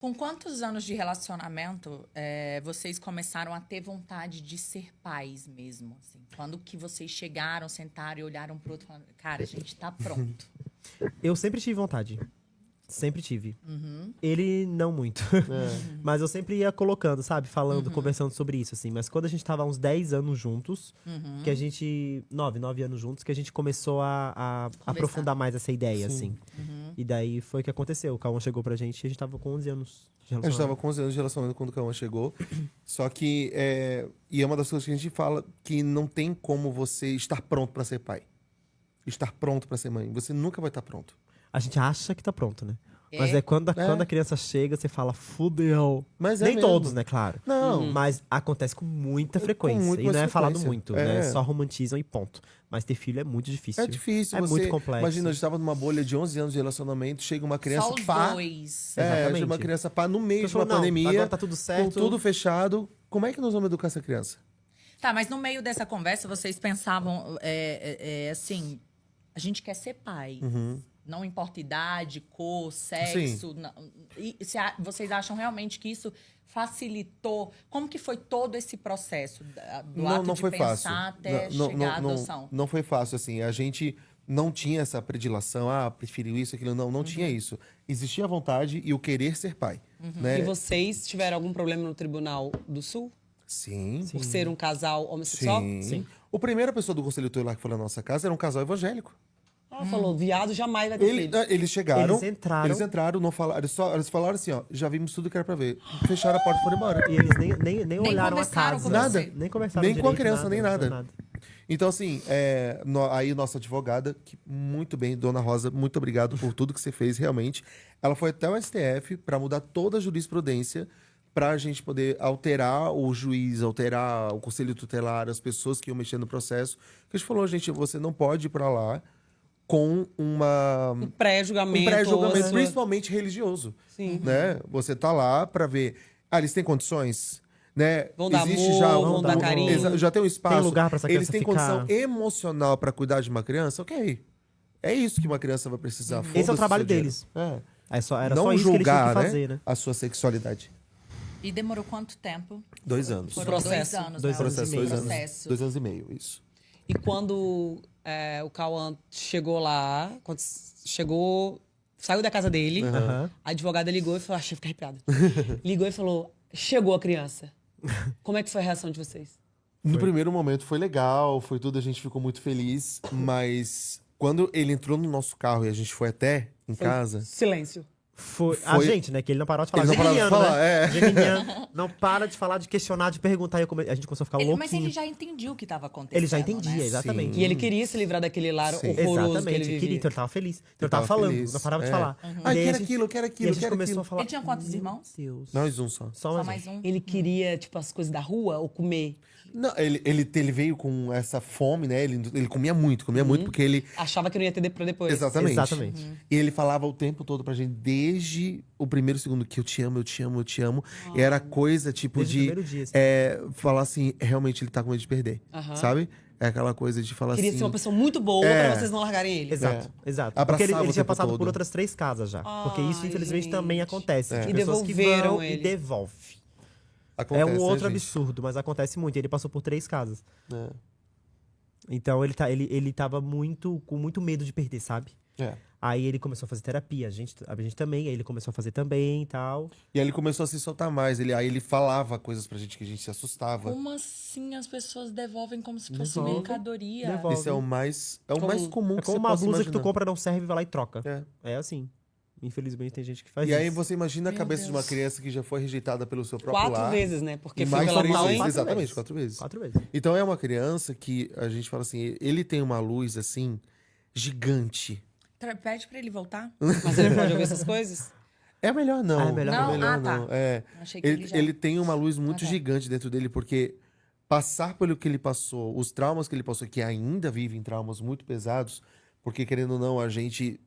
Com quantos anos de relacionamento vocês começaram a ter vontade de ser pais mesmo? Assim? Quando que vocês chegaram, sentaram e olharam pro outro e falaram, cara, a gente tá pronto. Eu sempre tive vontade. Sempre tive. Uhum. Ele não muito. Mas eu sempre ia colocando, sabe? Falando, conversando sobre isso, assim. Mas quando a gente tava há uns 10 anos juntos, que a gente... 9 anos juntos, que a gente começou a aprofundar mais essa ideia, assim. E daí foi o que aconteceu. O Cauã chegou pra gente e a gente tava com 11 anos de A gente relacionamento. tava com 11 anos de relacionamento quando o Cauã chegou. Só que... E é uma das coisas que a gente fala que não tem como você estar pronto pra ser pai. Estar pronto pra ser mãe. Você nunca vai estar pronto. A gente acha que tá pronto, né? Mas é quando a criança chega, você fala, fudeu. Mas Nem mesmo. todos, né, claro. Não. Mas acontece com muita frequência. muito E não mais é falado frequência. muito, né? Só romantizam e ponto. Mas ter filho é muito difícil. É difícil. É você, muito complexo. Imagina, a gente tava numa bolha de 11 anos de relacionamento, chega uma criança Só os pá. dois. Exatamente. Chega uma criança pá no meio de Falou, uma não, pandemia. agora tá tudo certo. Com tudo fechado. Como é que nós vamos educar essa criança? Tá, mas no meio dessa conversa, vocês pensavam, assim, a gente quer ser pai. Não importa idade, cor, sexo. Não, vocês acham realmente que isso facilitou? Como que foi todo esse processo? Do ato não de foi pensar fácil. até chegar à adoção? Não foi fácil, assim. A gente não tinha essa predileção, preferiu isso, aquilo. Não tinha isso. Existia a vontade e o querer ser pai. Né? E vocês tiveram algum problema no Tribunal do Sul? Sim. Por ser um casal homossexual? Sim. A primeira pessoa do Conselho Tutelar que foi na nossa casa era um casal evangélico. Ela falou, viado jamais vai ter filho. Eles chegaram. Eles entraram. Não falaram, eles falaram assim, ó, já vimos tudo que era pra ver. Fecharam a porta e foram embora. E eles nem olharam a conversaram casa. com Nada. você. Nem conversaram Nem com a direito, criança, nem não nada. foi Então, assim, aí nossa advogada, que muito bem, Dona Rosa, muito obrigado por tudo que você fez, realmente. Ela foi até o STF para mudar toda a jurisprudência para a gente poder alterar o juiz, alterar o conselho tutelar, as pessoas que iam mexer no processo. Que a gente falou, gente, você não pode ir para lá com Um pré-julgamento. pré-julgamento, ou- principalmente religioso. Sim. Né? Você tá lá para ver, eles têm condições? Né? Vão dar Existe amor, já vão dar carinho. Já tem um espaço. Tem lugar pra essa Eles criança têm ficar. condição emocional para cuidar de uma criança? Ok. É isso que uma criança vai precisar. Esse é o Foda-se trabalho seu dinheiro. deles. É. Era Não só isso que eles tinham julgar, que fazer, né? a sua sexualidade. E demorou quanto tempo? 2 anos. Foram Processo. 2 anos, Dois né? anos e meio. Processo. 2 anos e meio, isso. E quando o Cauã chegou lá, quando chegou, saiu da casa dele, Aham. a advogada ligou e falou, achei que ficar arrepiada. Ligou e falou, chegou a criança. Como é que foi a reação de vocês? No primeiro momento foi legal, foi tudo, a gente ficou muito feliz, mas quando ele entrou no nosso carro e a gente foi até em casa, Silêncio. Foi a gente, né? Que ele não parou de falar. Ele não parava de Geminiano, falar, né? Geminiano não para de falar, de questionar, de perguntar. E a gente começou a ficar Mas louquinho. ele já entendia o que estava acontecendo. Ele já entendia, né? exatamente. E ele queria se livrar daquele lar Sim. horroroso que ele Exatamente, vivia. queria, então ele tava feliz. Então ele tava tava falando, feliz, não parava de é. falar. Ah, E daí quero a gente- aquilo, quero E aquilo, a gente quero começou aquilo. a falar. Ele tinha quantos irmãos? Deus. Nós um só. Só Só mais mais um? Ele queria, tipo, as coisas da rua ou comer. Não, ele veio com essa fome, né? Ele comia muito, porque ele... Achava que não ia ter pra depois. Exatamente. Exatamente. E ele falava o tempo todo pra gente, desde o primeiro segundo, que eu te amo, eu te amo, eu te amo. E era coisa, tipo, Desde o de... primeiro dia, assim. falar assim, realmente ele tá com medo de perder, Aham. sabe? É aquela coisa de falar Queria assim... ser uma pessoa muito boa pra vocês não largarem ele. Exato, exato. Porque Abraçava ele o tinha tempo passado todo. por outras 3 casas já. Porque isso, Ai, infelizmente, gente. também acontece. De E pessoas que devolveram vão ele. e devolve. Acontece, É um né, outro gente? absurdo, mas acontece muito. Ele passou por 3 casas. É. Então ele tava com muito medo de perder, sabe? É. Aí ele começou a fazer terapia, a gente também, aí ele começou a fazer também e tal. E aí ele começou a se soltar mais. Aí ele falava coisas pra gente que a gente se assustava. Como assim as pessoas devolvem como se fosse Devolve. mercadoria? Devolve. Esse é o mais comum É que como você uma possa blusa que imaginar. tu compra não serve, vai lá e troca. É. É assim. Infelizmente tem gente que faz E isso. aí você imagina a Meu cabeça de uma Deus. criança que já foi rejeitada pelo seu próprio 4 lar. vezes, né? Porque E foi mais pela 3 mãe. vezes. 4 Exatamente, vezes. 4 vezes. 4 vezes. Então é uma criança que a gente fala assim, ele tem uma luz assim, gigante. Pede pra ele voltar? Mas ele pode ouvir essas coisas? É melhor não. Ah, é melhor não? Ah, tá. não. É. Achei que Ele, já... ele tem uma luz muito Ah, tá. gigante dentro dele, porque passar pelo que ele passou, os traumas que ele passou, que ainda vive em traumas muito pesados, porque querendo ou não, a gente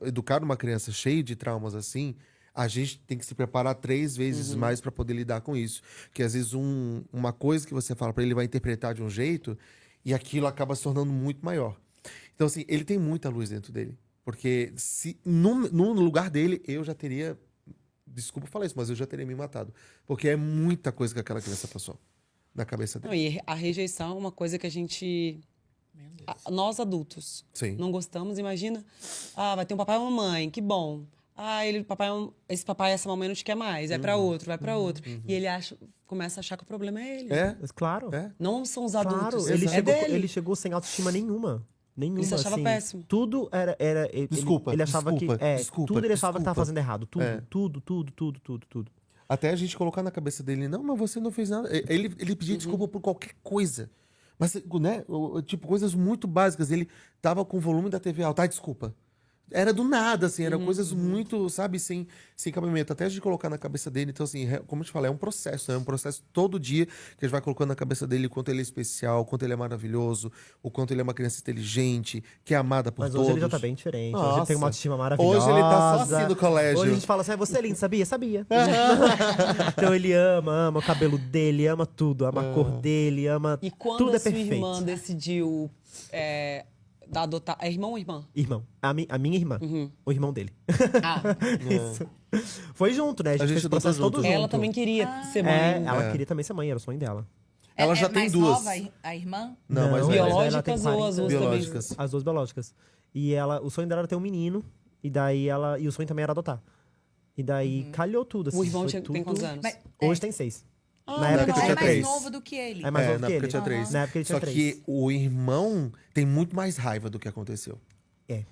educar uma criança cheia de traumas assim, a gente tem que se preparar 3 vezes mais para poder lidar com isso. Porque às vezes uma coisa que você fala para ele vai interpretar de um jeito e aquilo acaba se tornando muito maior. Então, assim, ele tem muita luz dentro dele. Porque se no lugar dele, eu já teria desculpa falar isso, mas eu já teria me matado. Porque é muita coisa que aquela criança passou na cabeça Não, dele. e a rejeição é uma coisa que a gente... Nós adultos Sim. não gostamos, imagina. Ah, vai ter um papai e uma mamãe, que bom. Ah, esse papai e essa mamãe não te quer mais, vai pra outro, vai pra outro. E ele começa a achar que o problema é ele. É? Mas claro. É? Não são os adultos, Claro, é dele. ele chegou sem autoestima nenhuma. Nenhuma, Ele se achava assim. péssimo. Tudo era Desculpa, ele achava desculpa, que desculpa, tudo ele achava que desculpa. tava fazendo errado, tudo, É. tudo. Até a gente colocar na cabeça dele, não, mas você não fez nada. Ele pedia desculpa por qualquer coisa. Mas, né, tipo, coisas muito básicas. Ele tava com o volume da TV alto. Desculpa. Era do nada, assim, era coisas muito, sabe, sem cabimento. Até a gente colocar na cabeça dele. Então, assim, como eu te falei, é um processo. É um processo todo dia que a gente vai colocando na cabeça dele o quanto ele é especial, o quanto ele é maravilhoso, o quanto ele é uma criança inteligente, que é amada por Mas todos. hoje ele já tá bem diferente. Hoje ele tem Nossa. uma autoestima maravilhosa. Hoje ele tá só assim no colégio. Hoje a gente fala assim, você é lindo, sabia? Sabia. Então ele ama o cabelo dele, ama tudo, ama a cor dele, ama E quando tudo a é sua perfeito. irmã decidiu adotar... É irmão ou irmã? Irmão. A minha irmã. O irmão dele. Ah, Isso. Foi junto, né? A gente gente fez o adotou processo todo junto. junto. ela também queria ser mãe. É, ela queria também ser mãe, era o sonho dela. Ela já tem mais duas. nova a irmã? Não, mas ela tem Biológicas ou 40. as duas biológicas. As duas biológicas. E o sonho dela era ter um menino, e daí e o sonho também era adotar. E daí calhou tudo, assim. O irmão foi tem tudo- quantos anos? Mas- Hoje tem 6. Ah, Na época não, ele é tinha mais 3. novo do que ele. É mais novo na que época ele. tinha 3. Na época ele tinha Só 3. que o irmão tem muito mais raiva do que aconteceu. É.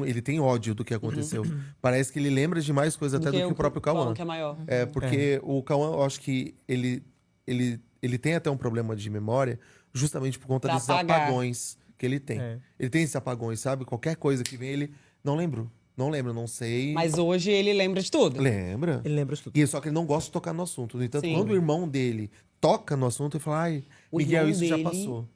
Ele tem ódio do que aconteceu. Parece que ele lembra de mais coisa até do que o próprio Cauã. que é maior. É, porque o Cauã, eu acho que ele tem até um problema de memória justamente por conta Pra desses apagar. apagões que ele tem. É. Ele tem esses apagões, sabe? Qualquer coisa que vem, ele... Não lembro, não sei. Mas hoje ele lembra de tudo. Lembra? Ele lembra de tudo. E só que ele não gosta de tocar no assunto. No entanto, Sim. quando o irmão dele toca no assunto, ele fala, ai, O Miguel, irmão isso já dele, passou.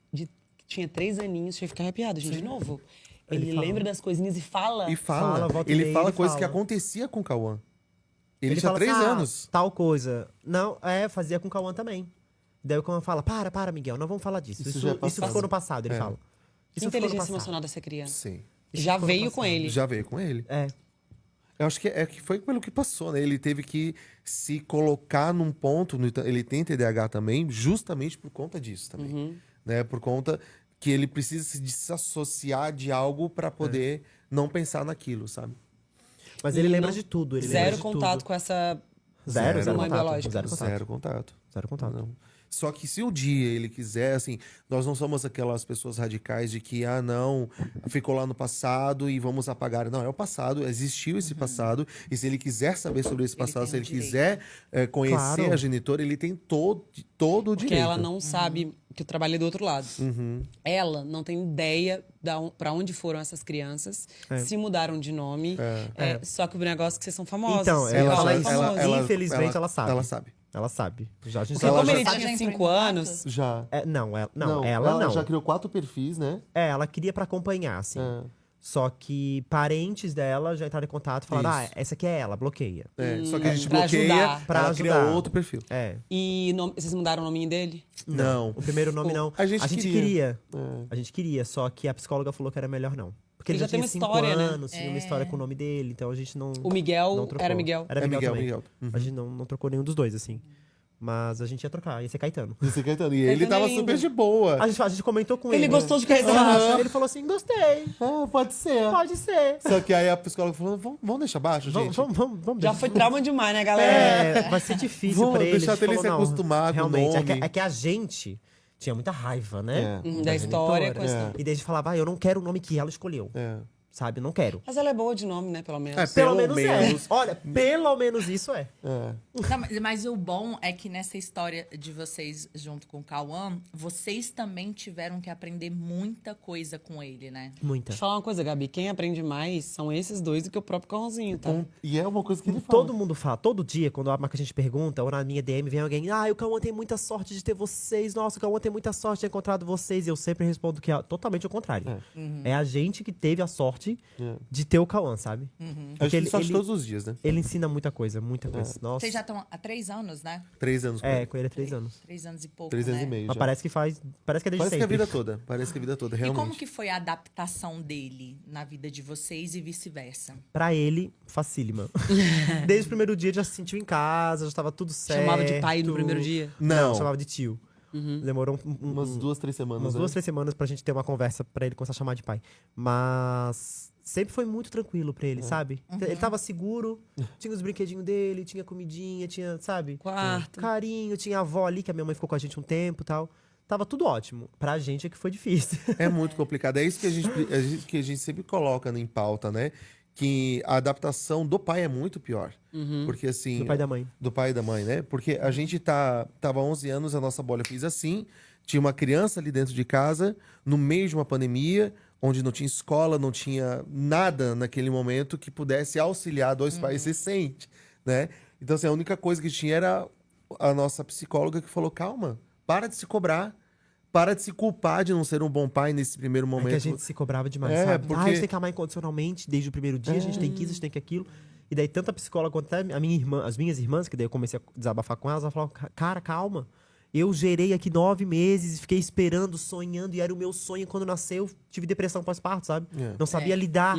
Tinha 3 aninhos, tinha que ficar arrepiado, gente, de novo. Ele fala. lembra das coisinhas e fala. E fala. Fala, volta e Ele meia, fala ele coisas que fala. acontecia com o Cauã. Ele tinha fala 3 assim, anos. Tal coisa. Não, fazia com o Cauã também. Daí o Cauã fala, para, Miguel, não vamos falar disso. Isso Isso, já é isso passado. ficou no passado, ele É. fala. Que Isso ficou no inteligência passado. emocional dessa criança. Sim. Já ficou no veio com passado. ele. Já veio com ele. É. Eu acho que que foi pelo que passou, né? Ele teve que se colocar num ponto. Ele tem TDAH também, justamente por conta disso também. Né? Por conta que ele precisa se desassociar de algo para poder não pensar naquilo, sabe? Mas E ele lembra não- de tudo. Ele lembra Zero de contato tudo. com essa. Zero Zero contato. biológica. Zero contato. Zero contato. Zero contato. Não. Só que se um dia ele quiser, assim, nós não somos aquelas pessoas radicais de que, não, ficou lá no passado e vamos apagar. Não, é o passado, existiu esse passado, e se ele quiser saber sobre esse passado, tem se ele o direito. quiser conhecer Claro. a genitora, ele tem todo o Porque direito. ela não sabe que eu trabalhei do outro lado. Ela não tem ideia pra onde foram essas crianças, se mudaram de nome. Só que o negócio é que vocês são famosos. Então, Você ela fala já- famoso. infelizmente, ela sabe. Ela sabe. Ela sabe. Já, a gente Porque já- como já ele sabe- tinha já entrou em 5 contato? anos, Já. Ela não. já criou 4 perfis, né? Ela queria pra acompanhar, assim. Só que parentes dela já entraram em contato e falaram: Isso. essa aqui é ela, bloqueia. Só que a gente pra bloqueia, ajudar. Pra ela ajudar. cria outro perfil. É. e vocês mudaram o nominho dele? Não. O primeiro nome não. A gente queria. É. A gente queria, só que a psicóloga falou que era melhor não. Porque Ele ele já já tem tinha uma 5 história, né? anos, tinha uma história com o nome dele, então a gente não. O Miguel não trocou. era Miguel. Era É Miguel, Miguel, também. Miguel. A gente não trocou nenhum dos dois, assim. Mas a gente ia trocar, ia ser Caetano. Esse Caetano. E ele Caetano tava é lindo. super de boa. A gente comentou com ele. Ele gostou de Caetano. Ele falou assim: gostei, Pode ser. pode ser. Só que aí a psicóloga falou, vamos deixar baixo, gente. Vamos Já foi trauma demais, né, galera? Vai ser difícil Vamos pra ele. deixar A gente até ele falou, se não, acostumar com o realmente, nome. É que a gente tinha muita raiva, né? Da história. genitora. Com essa... E daí a gente falava, eu não quero o nome que ela escolheu. Sabe? Não quero. Mas ela é boa de nome, né, pelo menos. Pelo menos. é. Olha, pelo menos isso é. Não, mas o bom é que nessa história de vocês junto com o Cauã, vocês também tiveram que aprender muita coisa com ele, né? Muita. Deixa eu falar uma coisa, Gabi. Quem aprende mais são esses dois do que o próprio Cauãzinho, tá? E é uma coisa que ele fala. Todo mundo fala, todo dia, quando a marca a gente pergunta, ou na minha DM vem alguém, o Cauã tem muita sorte de ter vocês, nossa, o Cauã tem muita sorte de ter encontrado vocês. E eu sempre respondo que é totalmente o contrário. É a gente que teve a sorte sorte de ter o Cauã, sabe? A gente sorte todos os dias, né? Ele ensina muita coisa, muita coisa. Nossa. Vocês já estão há 3 anos, né? 3 anos. Com ele é 3 anos. 3 anos e pouco, 3 anos né? e meio Mas já. parece que é desde Parece que sempre. é a vida toda. Parece que é a vida toda, E realmente. como que foi a adaptação dele na vida de vocês e vice-versa? Pra ele, facílima. Desde o primeiro dia já se sentiu em casa, já estava tudo certo. Chamava de pai no primeiro dia? Não, chamava de tio. Demorou Umas 2, 3 semanas, umas né? 2, 3 semanas pra gente ter uma conversa pra ele começar a chamar de pai. Mas sempre foi muito tranquilo pra ele, sabe? Ele tava seguro, tinha os brinquedinhos dele, tinha comidinha, tinha, sabe? Quarto. Carinho, tinha a avó ali, que a minha mãe ficou com a gente um tempo e tal. Tava tudo ótimo. Pra gente é que foi difícil. É muito complicado. É isso que a gente sempre coloca em pauta, né? Que a adaptação do pai é muito pior. Porque assim... Do pai e da mãe. Do pai e da mãe, né? Porque a gente tava 11 anos, a nossa bolha fez assim. Tinha uma criança ali dentro de casa, no meio de uma pandemia, onde não tinha escola, não tinha nada naquele momento que pudesse auxiliar dois pais recentes, né? Então, assim, a única coisa que tinha era a nossa psicóloga que falou, calma, para de se cobrar. Para de se culpar de não ser um bom pai nesse primeiro momento. É que a gente se cobrava demais, É, sabe? porque- A gente tem que amar incondicionalmente desde o primeiro dia, a gente tem que isso, a gente tem que aquilo. E daí, tanto a psicóloga quanto até a minha irmã, as minhas irmãs, que daí eu comecei a desabafar com elas, ela falou, cara, calma. Eu gerei aqui 9 meses, fiquei esperando, sonhando, e era o meu sonho. Quando nasceu, tive depressão pós-parto, sabe? Não sabia lidar,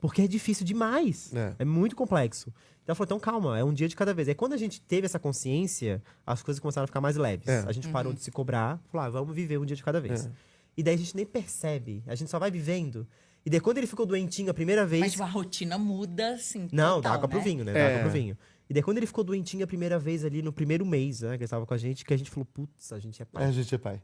porque é difícil demais. É muito complexo. Então ela falou, então calma, é um dia de cada vez. Aí quando a gente teve essa consciência, as coisas começaram a ficar mais leves. A gente parou de se cobrar, falou, vamos viver um dia de cada vez. E daí a gente nem percebe, a gente só vai vivendo. E daí quando ele ficou doentinho a primeira vez... Mas a rotina muda, assim, Não, total, dá água pro né? vinho, né? Dá água pro vinho. E daí quando ele ficou doentinho a primeira vez ali, no primeiro mês, né, que ele estava com a gente, que a gente falou, putz, a gente é pai. A gente é pai.